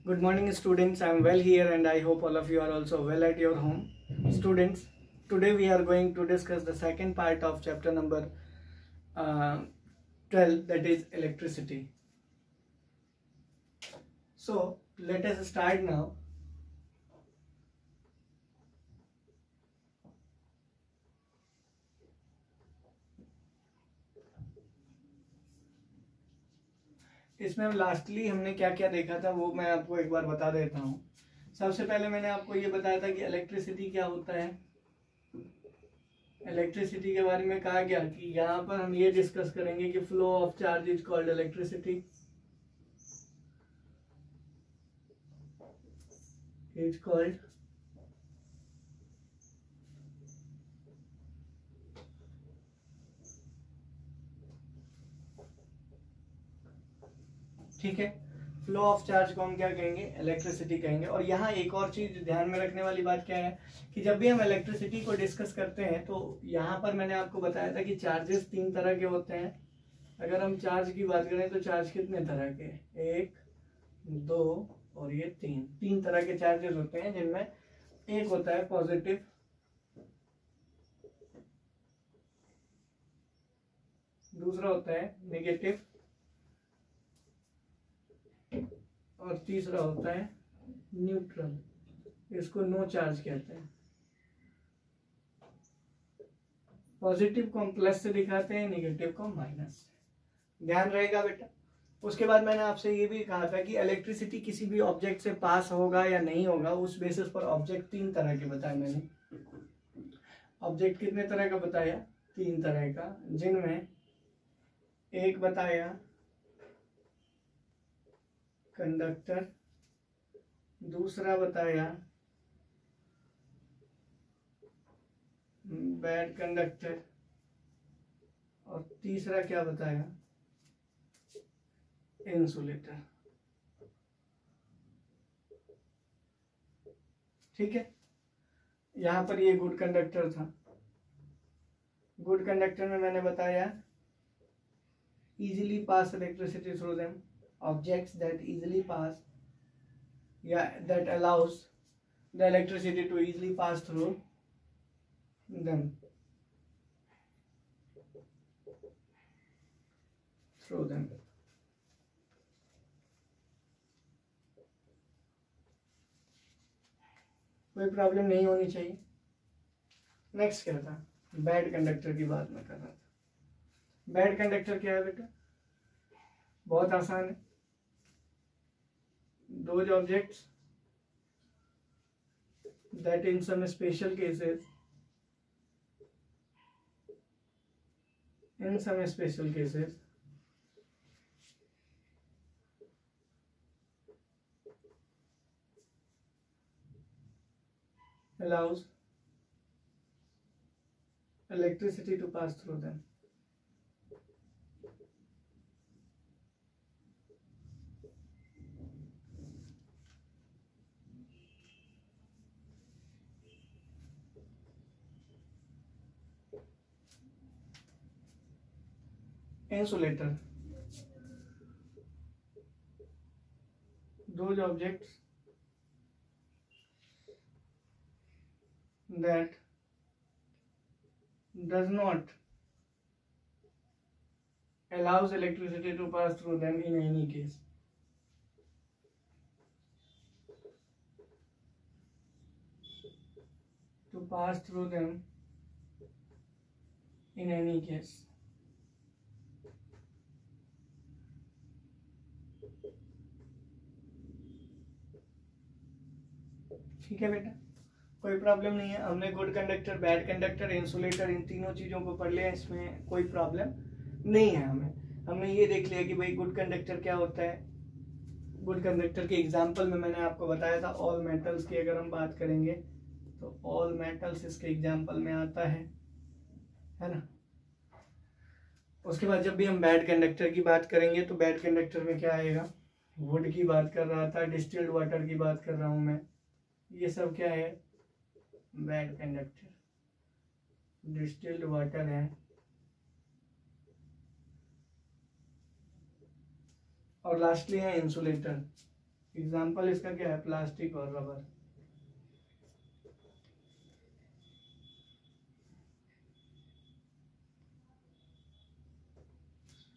Good morning, students. I am well here and I hope all of you are also well at your home. Students, today we are going to discuss the second part of chapter number 12, that is electricity. So, let us start now. इसमें lastly हमने क्या क्या देखा था वो मैं आपको एक बार बता देता हूँ। सबसे पहले मैंने आपको ये बताया था कि इलेक्ट्रिसिटी क्या होता है। इलेक्ट्रिसिटी के बारे में कहा गया कि यहाँ पर हम ये डिस्कस करेंगे कि flow of charge is called electricity, is called ठीक है। फ्लो ऑफ चार्ज को हम क्या कहेंगे, इलेक्ट्रिसिटी कहेंगे। और यहाँ एक और चीज ध्यान में रखने वाली बात क्या है कि जब भी हम इलेक्ट्रिसिटी को डिस्कस करते हैं तो यहाँ पर मैंने आपको बताया था कि चार्जेस तीन तरह के होते हैं। अगर हम चार्ज की बात करें तो चार्ज कितने तरह के, एक, दो और ये तीन तरह के चार्जेस होते हैं, जिनमें एक होता है पॉजिटिव, दूसरा होता है नेगेटिव और तीसरा होता है न्यूट्रल। इसको नो चार्ज कहते हैं। पॉजिटिव को हम प्लस से दिखाते हैं, नेगेटिव को माइनस से। ध्यान रहेगा बेटा। उसके बाद मैंने आपसे ये भी कहा था कि इलेक्ट्रिसिटी किसी भी ऑब्जेक्ट से पास होगा या नहीं होगा, उस बेसिस पर ऑब्जेक्ट तीन तरह के बताए मैंने। ऑब्जेक्ट कितने तरह का बताया, तीन तरह का, जिनमें एक बताया कंडक्टर, दूसरा बताया बैड कंडक्टर और तीसरा क्या बताया, इंसुलेटर। ठीक है। यहां पर ये गुड कंडक्टर था। गुड कंडक्टर में मैंने बताया easily pass electricity through them, objects that easily pass, that allows the electricity to easily pass through them, कोई प्रॉब्लम नहीं होनी चाहिए। नेक्स्ट क्या था, बैड कंडक्टर की बात मैं कर रहा था। बैड कंडक्टर क्या है बेटा, बहुत आसान है। Those objects that in some special cases allows electricity to pass through them. Insulator, those objects that does not allows electricity to pass through them in any case. To pass through them in any case. ठीक है बेटा, कोई problem नहीं है। हमने good conductor, bad conductor, insulator, इन तीनों चीजों को पढ़ लिया, इसमें कोई प्रॉब्लम नहीं है हमें। हमने ये देख लिया कि भाई गुड कंडक्टर क्या होता है। गुड कंडक्टर के एग्जांपल में मैंने आपको बताया था ऑल मेटल्स की अगर हम बात करेंगे तो ऑल मेटल्स इसके एग्जांपल में आता है ना। उसके बाद जब भी हम बैड कंडक्टर की बात करेंगे तो बैड कंडक्टर में क्या आएगा, वुड की बात कर रहा था, डिस्टिल्ड वाटर की बात कर रहा हूं मैं, ये सब क्या है, बैड कंडक्टर। डिस्टिल्ड वाटर है और लास्टली है इंसुलेटर। एग्जाम्पल इसका क्या है, प्लास्टिक और रबर।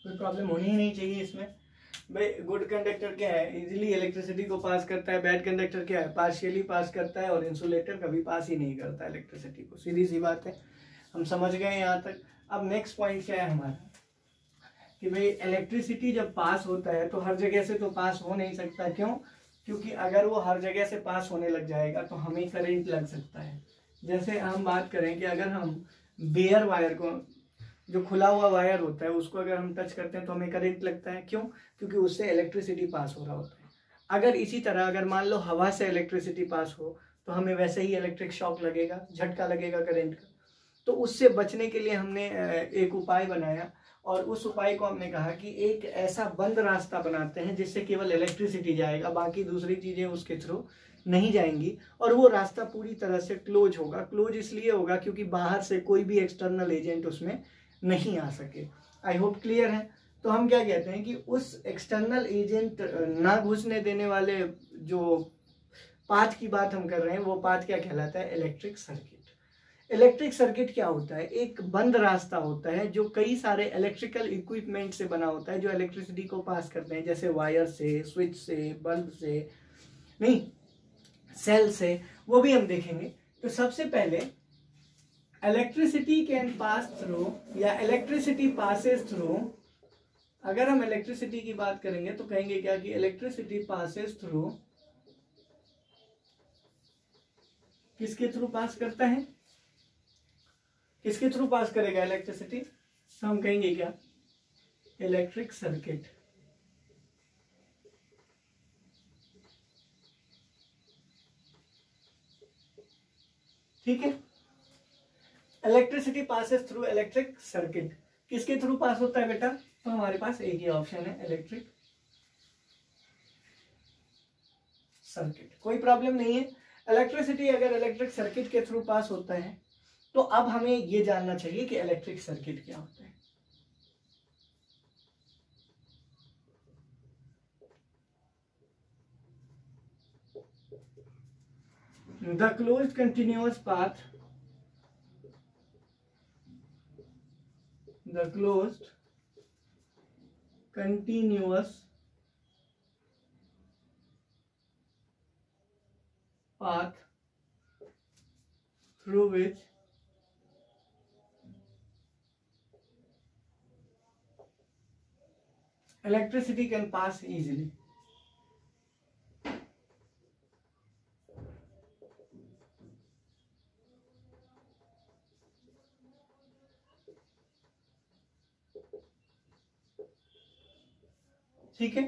कोई प्रॉब्लम होनी ही नहीं चाहिए इसमें। भाई गुड कंडक्टर क्या है, इजीली इलेक्ट्रिसिटी को पास करता है। बैड कंडक्टर क्या है, पार्शियली पास करता है। और इंसुलेटर कभी पास ही नहीं करता इलेक्ट्रिसिटी को। सीधी सी बात है, हम समझ गए यहाँ तक। अब नेक्स्ट पॉइंट क्या है हमारा, कि भाई इलेक्ट्रिसिटी जब पास होता है तो हर जगह से तो पास हो नहीं सकता। क्यों? क्योंकि अगर वो हर जगह से पास होने लग जाएगा तो हमें करंट लग सकता है। जैसे हम बात करें कि अगर हम बेयर वायर को, जो खुला हुआ वायर होता है, उसको अगर हम टच करते हैं तो हमें करंट लगता है। क्यों? क्योंकि उससे इलेक्ट्रिसिटी पास हो रहा होता है। अगर इसी तरह अगर मान लो हवा से इलेक्ट्रिसिटी पास हो तो हमें वैसे ही इलेक्ट्रिक शॉक लगेगा, झटका लगेगा करंट का। तो उससे बचने के लिए हमने एक उपाय बनाया, और उस उपाय को हमने कहा कि एक ऐसा बंद रास्ता बनाते हैं जिससे केवल इलेक्ट्रिसिटी जाएगा, बाकी दूसरी चीजें उसके थ्रू नहीं जाएंगी। और वो रास्ता पूरी तरह से क्लोज होगा। क्लोज इसलिए होगा क्योंकि बाहर से कोई भी एक्सटर्नल एजेंट उसमें नहीं आ सके। आई होप क्लियर है। तो हम क्या कहते हैं कि उस एक्सटर्नल एजेंट ना घुसने देने वाले जो पाथ की बात हम कर रहे हैं, वो पाथ क्या कहलाता है, इलेक्ट्रिक सर्किट। इलेक्ट्रिक सर्किट क्या होता है, एक बंद रास्ता होता है जो कई सारे इलेक्ट्रिकल इक्विपमेंट से बना होता है, जो इलेक्ट्रिसिटी को पास करते हैं, जैसे वायर से, स्विच से, बल्ब से, नहीं सेल से, वो भी हम देखेंगे। तो सबसे पहले इलेक्ट्रिसिटी कैन पास थ्रू, या इलेक्ट्रिसिटी पासेस थ्रू, अगर हम इलेक्ट्रिसिटी की बात करेंगे तो कहेंगे क्या कि इलेक्ट्रिसिटी पासेस थ्रू, किसके थ्रू पास करता है, किसके थ्रू पास करेगा इलेक्ट्रिसिटी, तो हम कहेंगे क्या, इलेक्ट्रिक सर्किट। ठीक है, electricity passes through electric circuit. किसके थ्रू पास होता है बेटा, तो हमारे पास एक ही ऑप्शन है, इलेक्ट्रिक सर्किट। कोई प्रॉब्लम नहीं है। इलेक्ट्रिसिटी अगर इलेक्ट्रिक सर्किट के थ्रू पास होता है तो अब हमें ये जानना चाहिए कि इलेक्ट्रिक सर्किट क्या होता है। The closed continuous path, the closed continuous path through which electricity can pass easily. ठीक है,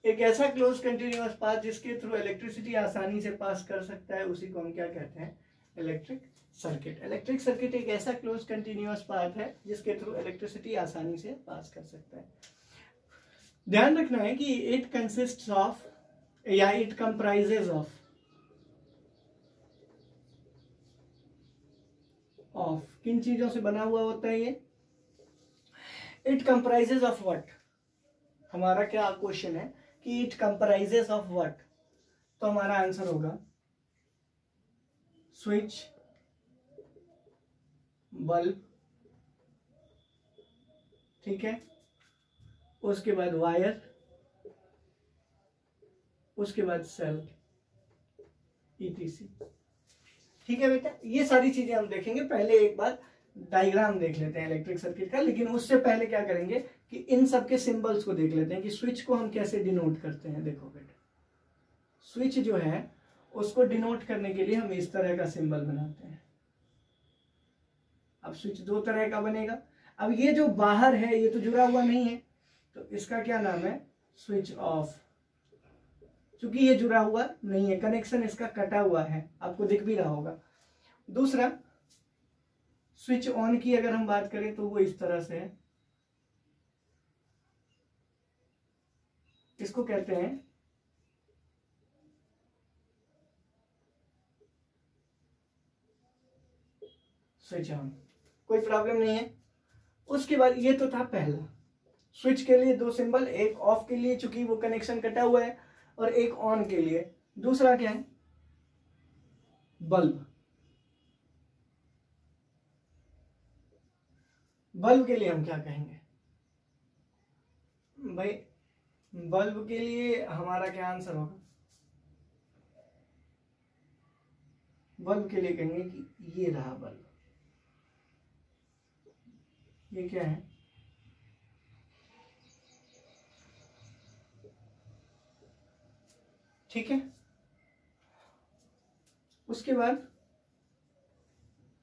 एक ऐसा क्लोज कंटिन्यूअस पाथ जिसके थ्रू इलेक्ट्रिसिटी आसानी से पास कर सकता है, उसी को हम क्या कहते हैं, इलेक्ट्रिक सर्किट। इलेक्ट्रिक सर्किट एक ऐसा क्लोज कंटिन्यूअस पाथ है जिसके थ्रू इलेक्ट्रिसिटी आसानी से पास कर सकता है। ध्यान रखना है कि इट कंसिस्ट ऑफ, या इट कंप्राइजेज ऑफ किन चीजों से बना हुआ होता है ये, इट कंप्राइजेज ऑफ व्हाट। हमारा क्या क्वेश्चन है कि इट कंप्राइजेज ऑफ व्हाट, तो हमारा आंसर होगा स्विच, बल्ब, ठीक है, उसके बाद वायर, उसके बाद सेल, ईटीसी। ठीक है बेटा, ये सारी चीजें हम देखेंगे। पहले एक बार डायग्राम देख लेते हैं इलेक्ट्रिक सर्किट का, लेकिन उससे पहले क्या करेंगे कि इन सब के सिंबल्स को देख लेते हैं कि स्विच को हम कैसे डिनोट करते हैं। देखो बेटा, स्विच जो है उसको डिनोट करने के लिए हम इस तरह का सिंबल बनाते हैं। अब स्विच दो तरह का बनेगा। अब ये जो बाहर है ये तो जुड़ा हुआ नहीं है, तो इसका क्या नाम है, स्विच ऑफ। क्योंकि ये जुड़ा हुआ नहीं है, कनेक्शन इसका कटा हुआ है, आपको दिख भी रहा होगा। दूसरा, स्विच ऑन की अगर हम बात करें तो वो इस तरह से है, इसको कहते हैं स्विच ऑन। कोई प्रॉब्लम नहीं है। उसके बाद ये तो था पहला, स्विच के लिए दो सिंबल, एक ऑफ के लिए चूंकि वो कनेक्शन कटा हुआ है, और एक ऑन के लिए। दूसरा क्या है, बल्ब। बल्ब के लिए हम क्या कहेंगे भाई, बल्ब के लिए हमारा क्या आंसर होगा, बल्ब के लिए कहेंगे कि ये रहा बल्ब, ये क्या है, ठीक है। उसके बाद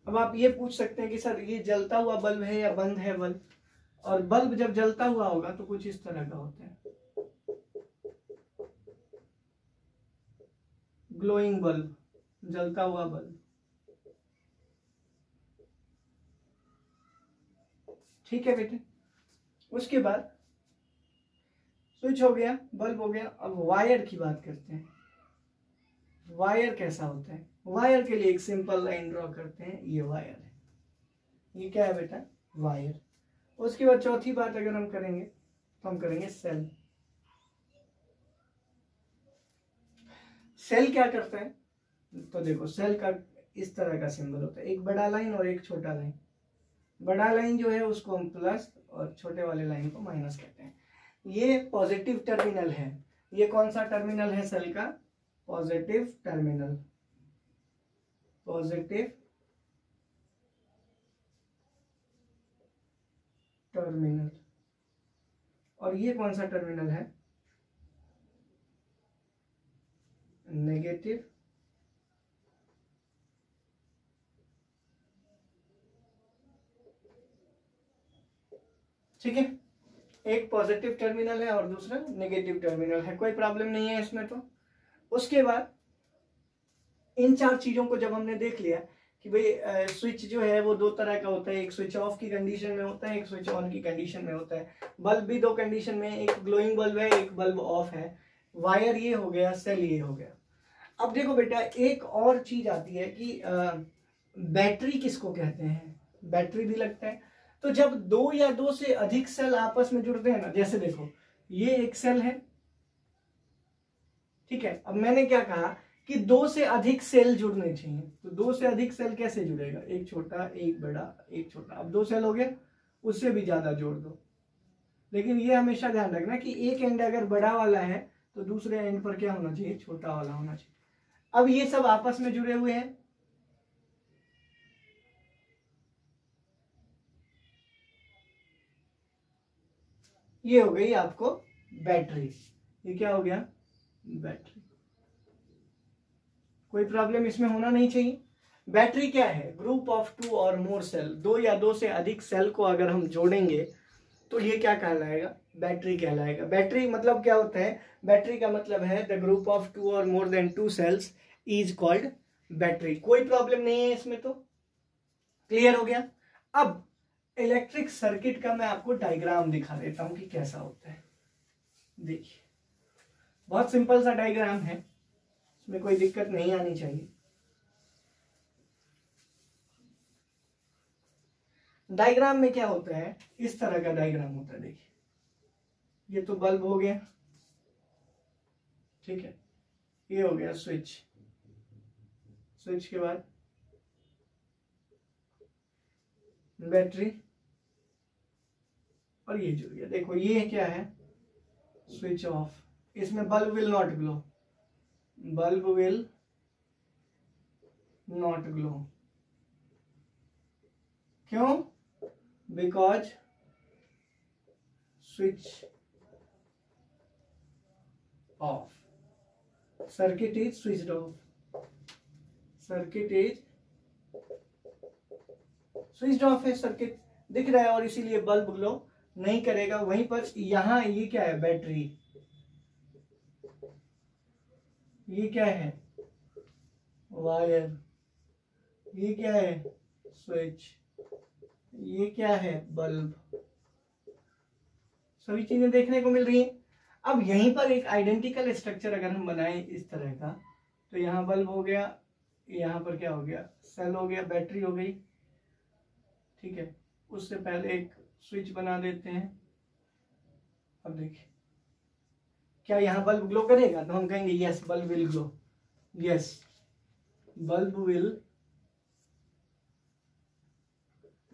अब आप ये पूछ सकते हैं कि सर ये जलता हुआ बल्ब है या बंद है बल्ब, और बल्ब जब जलता हुआ होगा तो कुछ इस तरह का होता है, ग्लोइंग बल्ब, जलता हुआ बल्ब, ठीक है बेटे। उसके बाद स्विच हो गया, बल्ब हो गया, अब वायर की बात करते हैं। वायर कैसा होता है, वायर के लिए एक सिंपल लाइन ड्रॉ करते हैं, ये वायर है, ये क्या है बेटा, वायर। उसके बाद चौथी बात अगर हम करेंगे तो हम करेंगे सेल। सेल क्या करता है, तो देखो सेल का इस तरह का सिंबल होता है, एक बड़ा लाइन और एक छोटा लाइन। बड़ा लाइन जो है उसको हम प्लस और छोटे वाले लाइन को माइनस कहते हैं। ये पॉजिटिव टर्मिनल है, ये कौन सा टर्मिनल है सेल का, पॉजिटिव टर्मिनल, पॉजिटिव टर्मिनल। और ये कौन सा टर्मिनल है, नेगेटिव ठीक है। एक पॉजिटिव टर्मिनल है और दूसरा नेगेटिव टर्मिनल है, कोई प्रॉब्लम नहीं है इसमें। तो उसके बाद इन चार चीजों को जब हमने देख लिया कि भाई स्विच जो है वो दो तरह का होता है, एक स्विच ऑफ की कंडीशन में होता है, एक स्विच ऑन की कंडीशन में होता है। बल्ब भी दो कंडीशन में, एक ग्लोइंग बल्ब है, एक बल्ब ऑफ है। वायर ये हो गया, सेल ये हो गया। अब देखो बेटा एक और चीज आती है कि बैटरी किसको कहते हैं, बैटरी भी लगता है। तो जब दो या दो से अधिक सेल आपस में जुड़ते हैं ना, जैसे देखो ये एक सेल है, ठीक है। अब मैंने क्या कहा कि दो से अधिक सेल जुड़ने चाहिए, तो दो से अधिक सेल कैसे जुड़ेगा, एक छोटा एक बड़ा एक छोटा। अब दो सेल हो गया, उससे भी ज्यादा जोड़ दो, लेकिन ये हमेशा ध्यान रखना कि एक एंड अगर बड़ा वाला है तो दूसरे एंड पर क्या होना चाहिए, छोटा वाला होना चाहिए। अब ये सब आपस में जुड़े हुए हैं, ये हो गई आपको बैटरी। ये क्या हो गया, बैटरी। कोई प्रॉब्लम इसमें होना नहीं चाहिए। बैटरी क्या है, ग्रुप ऑफ टू और मोर सेल, दो या दो से अधिक सेल को अगर हम जोड़ेंगे तो ये क्या कहलाएगा, बैटरी कहलाएगा। बैटरी मतलब क्या होता है, बैटरी का मतलब है द ग्रुप ऑफ टू और more than two cells is called battery. कोई प्रॉब्लम नहीं है इसमें, तो क्लियर हो गया। अब इलेक्ट्रिक सर्किट का मैं आपको डायग्राम दिखा देता हूं कि कैसा होता है। देखिए बहुत सिंपल सा डायग्राम है, इसमें कोई दिक्कत नहीं आनी चाहिए। डायग्राम में क्या होता है, इस तरह का डायग्राम होता है। देखिए ये तो बल्ब हो गया, ठीक है, ये हो गया स्विच, स्विच के बाद बैटरी, और ये जुड़ गया। देखो ये क्या है, स्विच ऑफ, इसमें bulb will not glow, bulb will not glow. क्यों, because switch off, circuit is switched off, circuit is switched off है, सर्किट दिख रहा है और इसीलिए बल्ब ग्लो नहीं करेगा। वहीं पर यहां ये क्या है, बैटरी, ये क्या है, वायर, ये क्या है, स्विच, ये क्या है, बल्ब। सभी चीजें देखने को मिल रही हैं। अब यहीं पर एक आइडेंटिकल स्ट्रक्चर अगर हम बनाएं इस तरह का, तो यहां बल्ब हो गया, यहां पर क्या हो गया, सेल हो गया, बैटरी हो गई, ठीक है। उससे पहले एक स्विच बना देते हैं। अब देखिए क्या यहाँ बल्ब ग्लो करेगा? तो हम कहेंगे yes bulb will glow, yes bulb will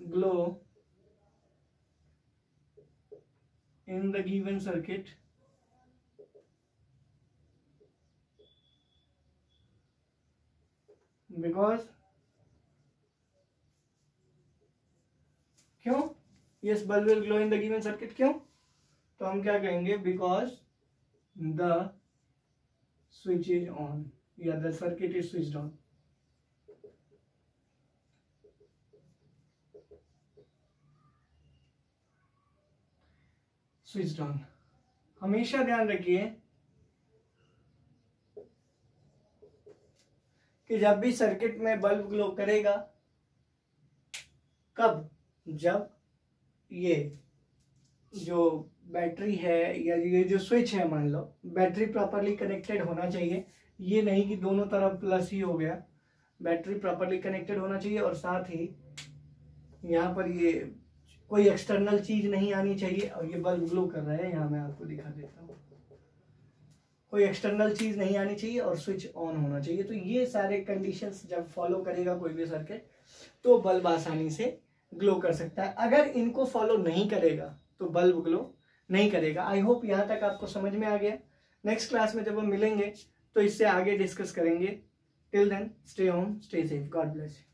glow in the given circuit because क्यों? yes bulb will glow in the given circuit, क्यों? तो हम क्या कहेंगे? because the switch is on या the circuit is switched on. Switch on. हमेशा ध्यान रखिए कि जब भी सर्किट में बल्ब ग्लो करेगा, कब? जब ये जो बैटरी है या ये जो स्विच है, मान लो बैटरी प्रॉपरली कनेक्टेड होना चाहिए। ये नहीं कि दोनों तरफ प्लस ही हो गया, बैटरी प्रॉपरली कनेक्टेड होना चाहिए और साथ ही यहाँ पर ये कोई एक्सटर्नल चीज नहीं आनी चाहिए। और ये बल्ब ग्लो कर रहा है, यहाँ मैं आपको दिखा देता हूँ, कोई एक्सटर्नल चीज नहीं आनी चाहिए और स्विच ऑन होना चाहिए। तो ये सारे कंडीशंस जब फॉलो करेगा कोई भी सर्किट, तो बल्ब आसानी से ग्लो कर सकता है। अगर इनको फॉलो नहीं करेगा तो बल्ब ग्लो नहीं करेगा। आई होप यहाँ तक आपको समझ में आ गया। नेक्स्ट क्लास में जब हम मिलेंगे तो इससे आगे डिस्कस करेंगे। Till then stay home, stay safe, God bless you.